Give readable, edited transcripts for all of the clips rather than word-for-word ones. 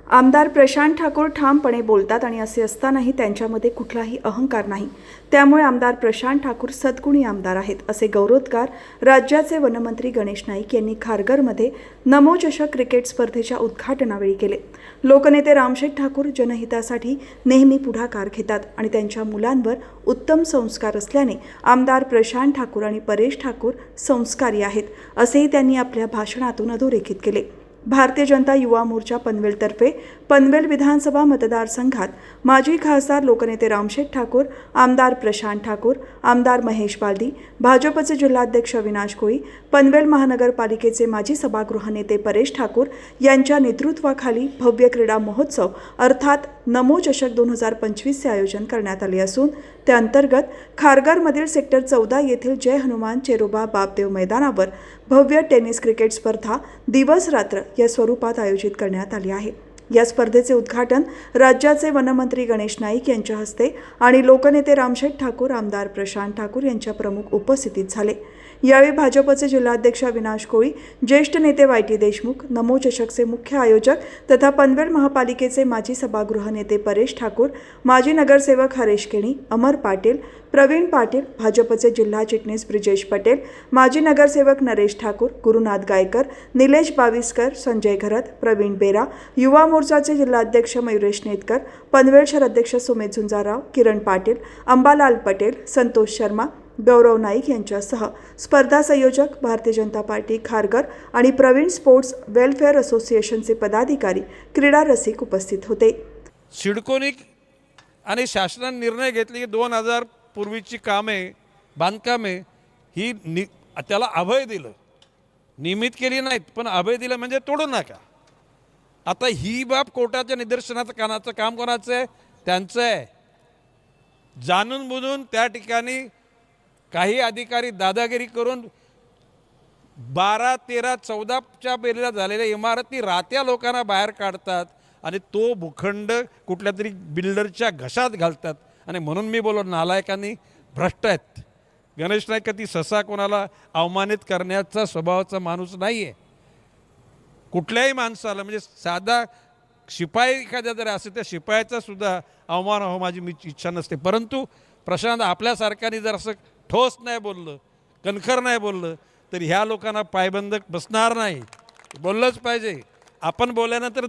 आमदार प्रशांत ठाकूर ठामपणे बोलतात आणि असे असतानाही त्यांच्यामध्ये कुठलाही अहंकार नाही. त्यामुळे आमदार प्रशांत ठाकूर सद्गुणी आमदार आहेत, असे गौरवोद्गार राज्याचे वनमंत्री गणेश नाईक यांनी खारघरमध्ये नमो चषक क्रिकेट स्पर्धेच्या उद्घाटनावेळी केले. लोकनेते रामशेठ ठाकूर जनहितासाठी नेहमी पुढाकार घेतात आणि त्यांच्या मुलांवर उत्तम संस्कार असल्याने आमदार प्रशांत ठाकूर आणि परेश ठाकूर संस्कारी आहेत, असेही त्यांनी आपल्या भाषणातून अधोरेखित केले. भारतीय जनता युवा मोर्चा पनवेलतर्फे पनवेल विधानसभा मतदारसंघात माजी खासदार लोकनेते रामशेठ ठाकूर, आमदार प्रशांत ठाकूर, आमदार महेश बालदी, भाजपचे जिल्हाध्यक्ष अविनाश कोळी, पनवेल महानगरपालिकेचे माजी सभागृह नेते परेश ठाकूर यांच्या नेतृत्वाखाली भव्य क्रीडा महोत्सव अर्थात नमो चषक 2025चे आयोजन करण्यात आले असून त्याअंतर्गत खारघरमधील सेक्टर 14 येथील जय हनुमान चेरोबा बापदेव मैदानावर भव्य टेनिस क्रिकेट स्पर्धा दिवस रात्र या स्वरूपात आयोजित करण्यात आली आहे. या स्पर्धेचे उद्घाटन राज्याचे वनमंत्री गणेश नाईक यांच्या हस्ते आणि लोकनेते रामशेठ ठाकूर, आमदार प्रशांत ठाकूर यांच्या प्रमुख उपस्थितीत झाले. यावेळी भाजपचे जिल्हाध्यक्ष अविनाश कोळी, ज्येष्ठ नेते वाय.टी. देशमुख, नमो चषकचे मुख्य आयोजक तथा पनवेल महापालिकेचे माजी सभागृह नेते परेश ठाकूर, माजी नगरसेवक हरेश केणी, अमर पाटील, प्रवीण पाटील, भाजपचे जिल्हा चिटणीस ब्रिजेश पटेल, माजी नगरसेवक नरेश ठाकूर, गुरुनाथ गायकर, निलेश बाविस्कर, संजय घरत, प्रवीण बेरा, युवा मोर्चाचे जिल्हाध्यक्ष मयुरेश नेतकर, पनवेल शहर अध्यक्ष सुमित झुंजारराव, किरण पाटील, अंबालाल पटेल, संतोष शर्मा, गौरव नाईक यांच्यासह स्पर्धा संयोजक, भारतीय जनता पार्टी खारघर आणि प्रवीण स्पोर्ट्स वेलफेअर असोसिएशनचे पदाधिकारी, क्रीडा रसिक उपस्थित होते. सिडकोनी आणि शासनाने निर्णय घेतले की 2000 पूर्वीची कामे, बांधकामे ही त्याला अभय दिलं, नियमित केली नाहीत, पण अभय दिलं म्हणजे तोडू नका. आता ही बाब कोर्टाच्या निदर्शनाचं काम कोणाचं आहे? त्यांचं आहे. जाणून बुजून त्या ठिकाणी काही अधिकारी दादागिरी करून 12, 13, 14च्या पेरीला झालेल्या इमारती रात्या लोकांना बाहेर काढतात आणि तो भूखंड कुठल्या तरी बिल्डरच्या घशात घालतात. आणि म्हणून मी बोललो, नालायकांनी भ्रष्ट आहेत. गणेश नाईक कधी ससा कोणाला अवमानित करण्याचा स्वभावाचा माणूस नाही आहे. कुठल्याही माणसाला म्हणजे साधा शिपाई एखाद्या जरी असेल त्या शिपायाचा सुद्धा अवमान हो माझी इच्छा नसते. परंतु प्रशांत आपल्यासारख्याने जर असं ठोस नाही बोललं, कणखर नाही बोललं तर ह्या लोकांना पायबंद बसणार नाही. बोललंच पाहिजे. आपण बोलल्यानंतर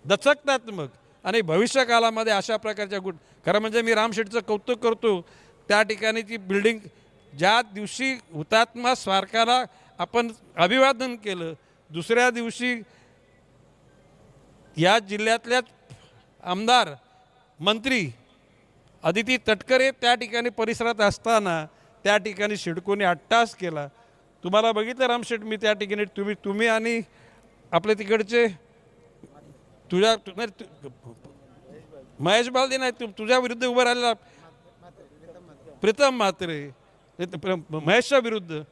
दचकतात मग आणि भविष्यकालामध्ये अशा प्रकारच्या खरं म्हणजे मी रामशेठचं कौतुक करतो. त्या ठिकाणी ती बिल्डिंग ज्या दिवशी हुतात्मा स्मारकाला आपण अभिवादन केलं, दुसऱ्या दिवशी या जिल्ह्यातल्याच आमदार मंत्री अदिती तटकरे त्या ठिकाणी परिसरात असताना त्या ठिकाणी सिडकोने अट्टास केला. तुम्हाला बघितलं रामशेठ, मी त्या ठिकाणी तुम्ही आणि आपले तिकडचे महेश बालदी नाही, तुझ्या विरुद्ध उभं राहिलेला प्रीतम म्हात्रे, महेशच्या विरुद्ध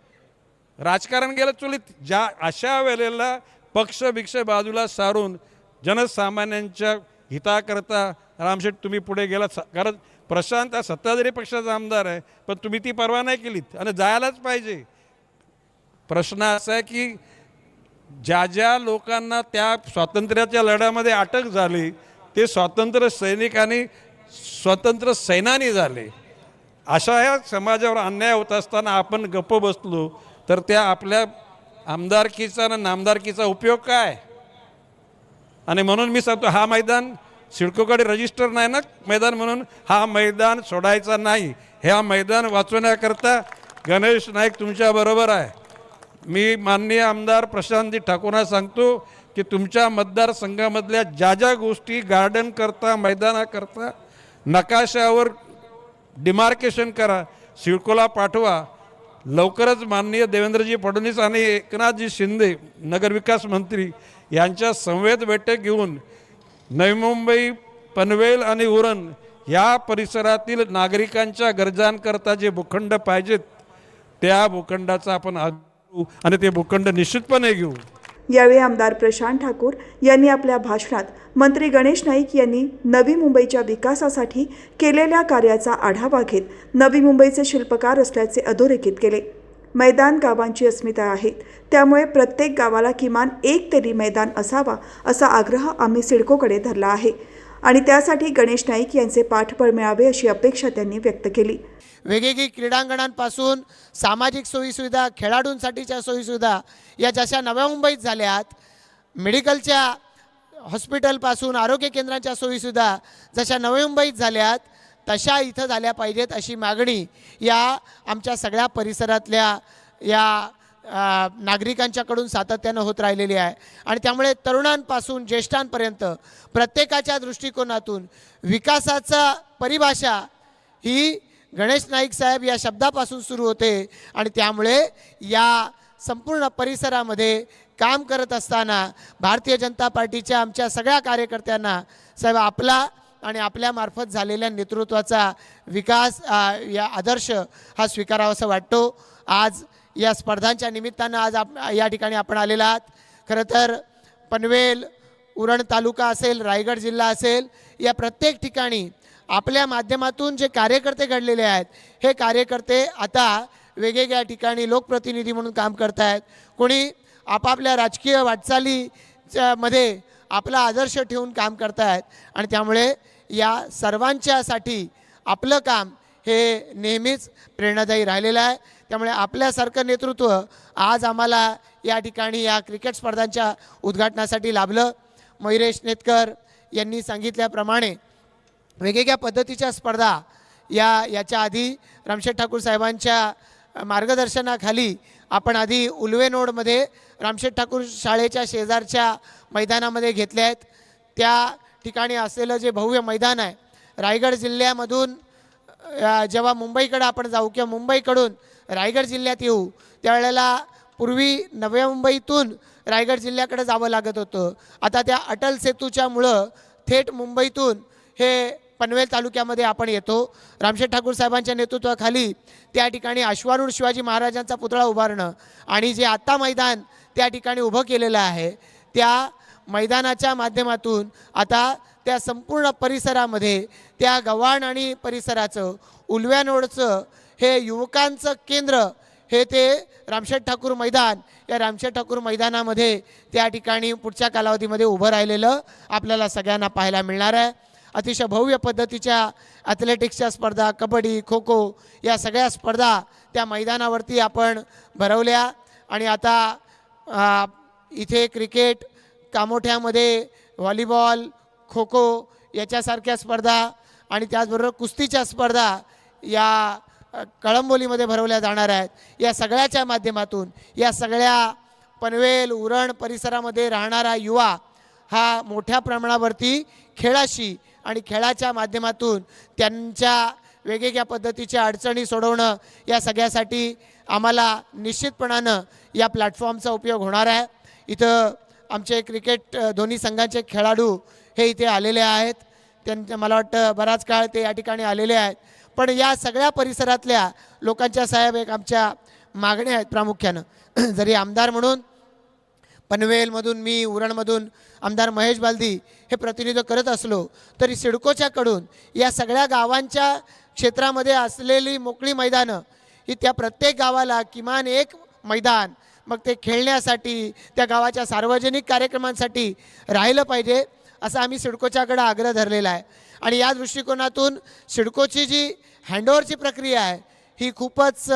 राजकारण गेलं चुलीत. ज्या अशा वेळेला पक्ष भिक्ष बाजूला सारून जनसामान्यांच्या हिताकरता रामशेठ तुम्ही पुढे गेलात. कारण प्रशांत हा सत्ताधारी पक्षाचा आमदार आहे, पण तुम्ही ती पर्वा नाही केलीत आणि जायलाच पाहिजे. प्रश्न असा आहे की ज्या ज्या लोकांना त्या स्वातंत्र्याच्या लढ्यामध्ये अटक झाली ते स्वातंत्र्य सैनिक आणि स्वतंत्र सेनानी झाले. अशा ह्या समाजावर अन्याय होत असताना आपण गप्प बसलो तर त्या आपल्या आमदारकीचा आणि नामदारकीचा उपयोग काय? आणि म्हणून मी सांगतो, हा मैदान सिडकोकडे रजिस्टर नाही ना मैदान, म्हणून हा मैदान सोडायचा नाही. ह्या मैदान वाचवण्याकरता गणेश नाईक तुमच्याबरोबर आहे. मी माननीय आमदार प्रशांत ठाकूरना सांगतो की तुमच्या मतदारसंघामधल्या ज्या ज्या गोष्टी गार्डन करता, मैदानाकरता नकाशावर डिमार्केशन करा, सिडकोला पाठवा. लवकरच माननीय देवेंद्रजी फडणवीस आणि एकनाथजी शिंदे नगरविकास मंत्री यांच्या संवेद बैठक घेऊन नवी मुंबई, पनवेल आणि उरण या परिसरातील नागरिकांच्या गरजांकरता जे भूखंड पाहिजेत त्या भूखंडाचा आपण आणि ते भूखंड निश्चितपणे घेऊ. यावेळी आमदार प्रशांत ठाकूर यांनी आपल्या भाषणात मंत्री गणेश नाईक यांनी नवी मुंबईच्या विकासासाठी केलेल्या कार्याचा आढावा घेत नवी मुंबईचे शिल्पकार असल्याचे अधोरेखित केले. मैदान गावांची अस्मिता आहेत. त्यामुळे प्रत्येक गावाला किमान एक तरी मैदान असावा असा आग्रह आम्ही सिडकोकडे धरला आहे आणि त्यासाठी गणेश नाईक यांचे पाठबळ मिळावे अशी अपेक्षा त्यांनी व्यक्त केली. वेगवेगळी क्रीडांगणांपासून सामाजिक सोयीसुविधा, खेळाडूंसाठीच्या सोयीसुविधा या जशा नव्या मुंबईत झाल्यात, मेडिकलच्या हॉस्पिटलपासून आरोग्य केंद्रांच्या सोयीसुविधा जशा नवी मुंबईत झाल्यात तशा इथं झाल्या पाहिजेत अशी मागणी या आमच्या सगळ्या परिसरातल्या या नागरिकांच्याकडून सातत्यानं होत राहिलेली आहे. आणि त्यामुळे तरुणांपासून ज्येष्ठांपर्यंत प्रत्येकाच्या दृष्टिकोनातून विकासाचा परिभाषा ही गणेश नाईक साहेब या शब्दापासून सुरू होते. आणि त्यामुळे या संपूर्ण परिसरामध्ये काम करत असताना भारतीय जनता पार्टीच्या आमच्या सगळ्या कार्यकर्त्यांना साहेब आपला आणि आपल्यामार्फत झालेल्या नेतृत्वाचा विकास या आदर्श हा स्वीकारावासा वाटतो. आज या स्पर्धांच्या निमित्तानं आज या ठिकाणी आपण आलेला आहात. खरं तर पनवेल, उरण तालुका असेल, रायगड जिल्हा असेल, या प्रत्येक ठिकाणी आपल्या माध्यमातून जे कार्यकर्ते घडलेले आहेत हे कार्यकर्ते आता वेगवेगळ्या ठिकाणी लोकप्रतिनिधी म्हणून काम करत आहेत. कोणी आपापल्या राजकीय वाटचालीच्या मध्ये आपला आदर्श ठेवून काम करत आहेत. आणि त्यामुळे या सर्वांच्यासाठी आपलं काम हे नेहमीच प्रेरणादायी राहिलेलं आहे. त्यामुळे आपल्यासारखं नेतृत्व आज आम्हाला या ठिकाणी या क्रिकेट स्पर्धांच्या उद्घाटनासाठी लाभलं. मयुरेश नेतकर यांनी सांगितल्याप्रमाणे वेगवेगळ्या पद्धतीच्या स्पर्धा याच्या आधी रामशेठ ठाकूर साहेबांच्या मार्गदर्शनाखाली आपण आधी उल्वेनोडमध्ये रामशेठ ठाकूर शाळेच्या शेजारच्या मैदानामध्ये घेतले आहेत. त्या ठिकाणी असलेलं जे भव्य मैदान आहे, रायगड जिल्ह्यामधून जेव्हा मुंबईकडे आपण जाऊ किंवा मुंबईकडून रायगड जिल्ह्यात येऊ त्यावेळेला पूर्वी नव्या मुंबईतून रायगड जिल्ह्याकडे जावं लागत होतं. आता त्या अटल सेतूच्यामुळं थेट मुंबईतून हे पनवेल तालुक्यामध्ये आपण येतो. रामशेठ ठाकूर साहेबांच्या नेतृत्वाखाली त्या ठिकाणी अश्वारूढ शिवाजी महाराजांचा पुतळा उभारणं आणि जे आत्ता मैदान त्या ठिकाणी उभं केलेलं आहे त्या मैदानाच्या माध्यमातून आता त्या संपूर्ण परिसरामध्ये त्या गव्हाण आणि परिसराचं उल्व्यानोडचं हे युवकांचं केंद्र हे ते रामशेठ ठाकूर मैदान, या रामशेठ ठाकूर मैदानामध्ये त्या ठिकाणी पुढच्या कालावधीमध्ये उभं राहिलेलं आपल्याला सगळ्यांना पाहायला मिळणार आहे. अतिशय भव्य पद्धतीच्या ॲथलेटिक्सच्या स्पर्धा, कबड्डी, खो खो या सगळ्या स्पर्धा त्या मैदानावरती आपण भरवल्या. आणि आता इथे क्रिकेट, कामोठ्यामध्ये व्हॉलीबॉल, खो खो याच्यासारख्या स्पर्धा आणि त्याचबरोबर कुस्तीच्या स्पर्धा या कळंबोलीमध्ये भरवल्या जाणार आहेत. या सगळ्याच्या माध्यमातून या सगळ्या पनवेल, उरण परिसरामध्ये राहणारा युवा हा मोठ्या प्रमाणावरती खेळाशी आणि खेळाच्या माध्यमातून त्यांच्या वेगवेगळ्या पद्धतीच्या अडचणी सोडवणं या सगळ्यासाठी आम्हाला निश्चितपणानं या प्लॅटफॉर्मचा उपयोग होणार आहे. इथं आमचे क्रिकेट दोन्ही संघांचे खेळाडू हे इथे आलेले आहेत. त्यांच्या मला वाटतं बराच काळ ते या ठिकाणी आलेले आहेत. पण या सगळ्या परिसरातल्या लोकांच्या साहेब एक आमच्या मागण्या आहेत प्रामुख्यानं. जरी आमदार म्हणून पनवेलमधून मी, उरणमधून आमदार महेश बालदी हे प्रतिनिधित्व करत असलो तरी सिडकोच्याकडून या सगळ्या गावांच्या क्षेत्रामध्ये असलेली मोकळी मैदानं ही त्या प्रत्येक गावाला किमान एक मैदान, मग ते खेळण्यासाठी त्या गावाच्या सार्वजनिक कार्यक्रमांसाठी राहिलं पाहिजे असं आम्ही सिडकोच्याकडे आग्रह धरलेला आहे. आणि या दृष्टिकोनातून सिडकोची जी हँडओव्हरची प्रक्रिया आहे ही खूपच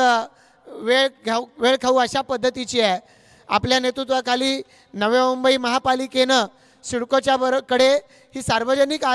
वेळ खाऊ अशा पद्धतीची आहे. आपल्या नेतृत्वाखाली नवी मुंबई महापालिकेनं सिडकोच्या कडे ही सार्वजनिक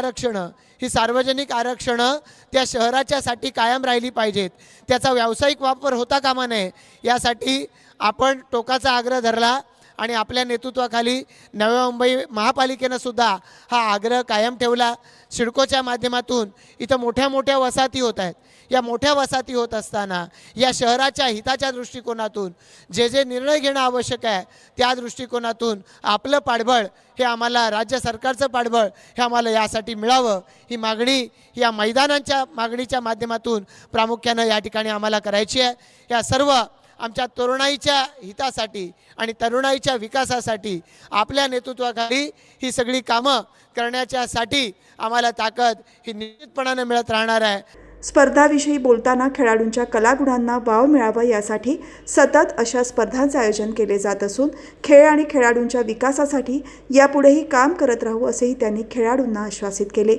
आरक्षणं त्या शहराच्यासाठी कायम राहिली पाहिजेत. त्याचा व्यावसायिक वापर होता कामा नये यासाठी आपण टोकाचा आग्रह धरला. आणि आपल्या नेतृत्वाखाली नवी मुंबई महापालिकेनं सुद्धा हा आग्रह कायम ठेवला. सिडकोच्या माध्यमातून इथं मोठ्या मोठ्या वसाहती होत आहेत. या मोठ्या वसाहती होत असताना या शहराच्या हिताच्या दृष्टिकोनातून जे जे निर्णय घेणं आवश्यक आहे त्या दृष्टिकोनातून आपलं पाठबळ हे आम्हाला, राज्य सरकारचं पाठबळ हे आम्हाला यासाठी मिळावं ही मागणी या मैदानांच्या मागणीच्या माध्यमातून प्रामुख्यानं या ठिकाणी आम्हाला करायची आहे. या सर्व आमच्या तरुणाईच्या हितासाठी आणि तरुणाईच्या विकासासाठी आपल्या नेतृत्वाखाली ही सगळी कामं करण्याच्यासाठी आम्हाला ताकद ही निश्चितपणाने मिळत राहणार आहे. स्पर्धाविषयी बोलताना खेळाडूंच्या कलागुणांना वाव मिळावा यासाठी सतत अशा स्पर्धांचे आयोजन केले जात असून खेळ आणि खेळाडूंच्या विकासासाठी यापुढेही काम करत राहू असेही त्यांनी खेळाडूंना आश्वासित केले.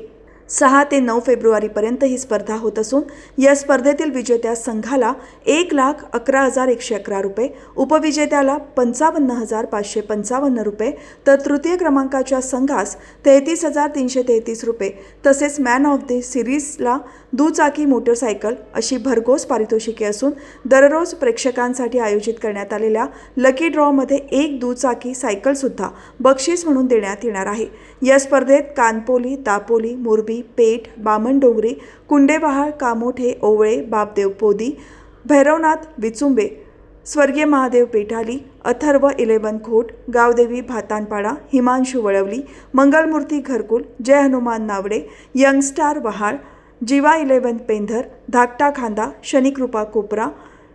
6 ते 9 फेब्रुवारीपर्यंत ही स्पर्धा होत असून या स्पर्धेतील विजेत्या संघाला 1,11,111 रुपये, उपविजेत्याला 55,555 रुपये तर तृतीय क्रमांकाच्या संघास 33,333 रुपये तसेच मॅन ऑफ द सिरीजला दुचाकी मोटरसायकल अशी भरघोस पारितोषिके असून दररोज प्रेक्षकांसाठी आयोजित करण्यात आलेल्या लकी ड्रॉमध्ये एक दुचाकी सायकलसुद्धा बक्षीस म्हणून देण्यात येणार आहे. या स्पर्धेत कानपोली, दापोली, मोरबी, पेठ, बामणडोंगरी, कुंडेबहाळ, कामोठे, ओवळे, बापदेव पोदी, भैरवनाथ, विचुंबे, स्वर्गीय महादेव पेठाली, अथर्व 11 खोट, गावदेवी भातानपाडा, हिमांशू वळवली, मंगलमूर्ती घरकुल, जय हनुमान नावडे, यंगस्टार वहाळ, जीवा 11 पेंधर, धाकटा खांदा, शनिकृपा कोपरा,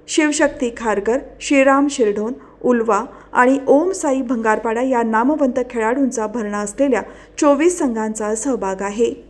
शिवशक्ती खारकर, श्रीराम शिरढोण, उल्वा आणि ओम साई भंगारपाडा या नामवंत खेळाडूंचा भरणा असलेल्या 24 संघांचा सहभाग आहे.